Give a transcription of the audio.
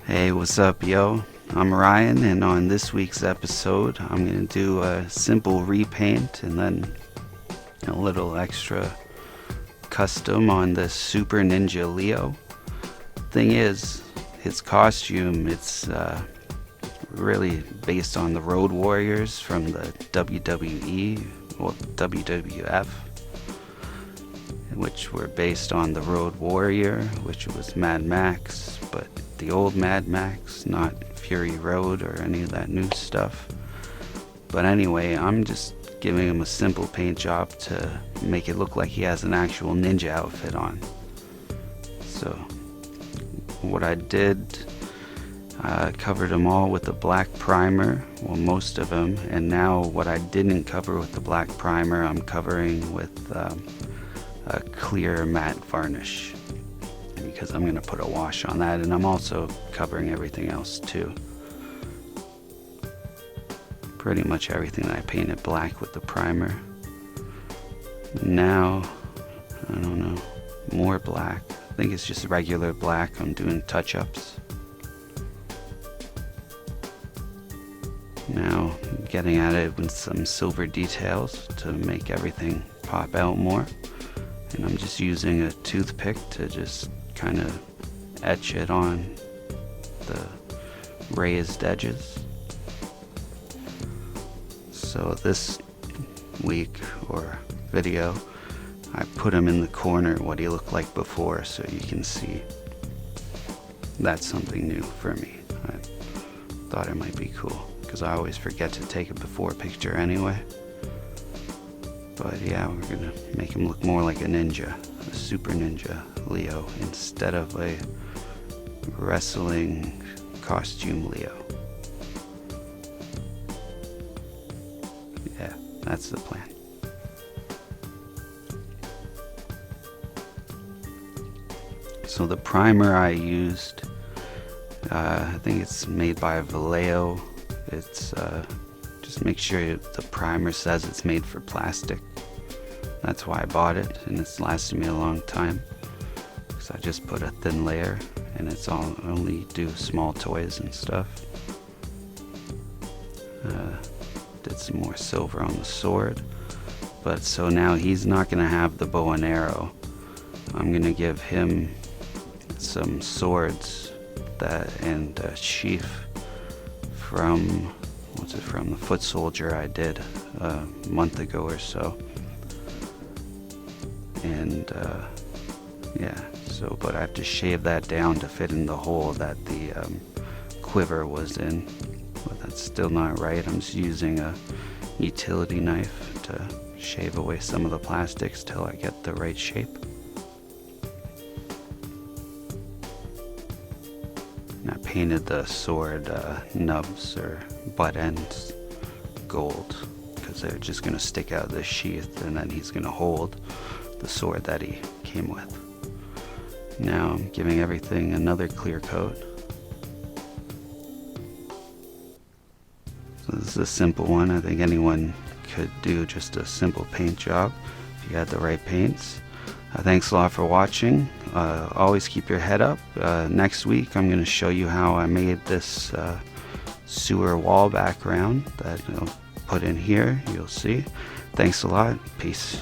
Hey, what's up, yo? I'm Ryan, and on this week's episode, I'm going to do a simple repaint and then a little extra custom on the Super Ninja Leo. Thing is, his costume, it's really based on the Road Warriors from the WWE, well, WWF, which were based on the Road Warrior, which was Mad Max, but the old Mad Max, not Fury Road or any of that new stuff. But anyway, I'm just giving him a simple paint job to make it look like he has an actual ninja outfit on. So what I did, I covered them all with a black primer, well, most of them, and now what I didn't cover with the black primer, I'm covering with a clear matte varnish, because I'm going to put a wash on that, and I'm also covering everything else too. Pretty much everything that I painted black with the primer. Now, I don't know, more black. I think it's just regular black. I'm doing touch-ups. Now, getting at it with some silver details to make everything pop out more. And I'm just using a toothpick to just kind of etch it on the raised edges. So this week or video, I put him in the corner what he looked like before, so you can see that's something new for me. I thought it might be cool because I always forget to take a before picture anyway. But yeah, we're gonna make him look more like a ninja, a super ninja Leo, instead of a wrestling costume Leo. Yeah, that's the plan. So the primer I used, I think it's made by Vallejo. It's just make sure the primer says it's made for plastic. That's why I bought it, and it's lasted me a long time. Because I just put a thin layer, and it's all only do small toys and stuff. Did some more silver on the sword, but so now he's not gonna have the bow and arrow. I'm gonna give him some swords and a sheath from the foot soldier I did a month ago or so. And yeah, so but I have to shave that down to fit in the hole that the quiver was in, but that's still not right. I'm just using a utility knife to shave away some of the plastics till I get the right shape. And I painted the sword nubs or butt ends gold, because they're just going to stick out of the sheath, and then he's going to hold the sword that he came with. Now I'm giving everything another clear coat. So this is a simple one. I think anyone could do just a simple paint job if you had the right paints. Thanks a lot for watching. Always keep your head up. Next week I'm going to show you how I made this sewer wall background that I'll put in here. You'll see. Thanks a lot. Peace.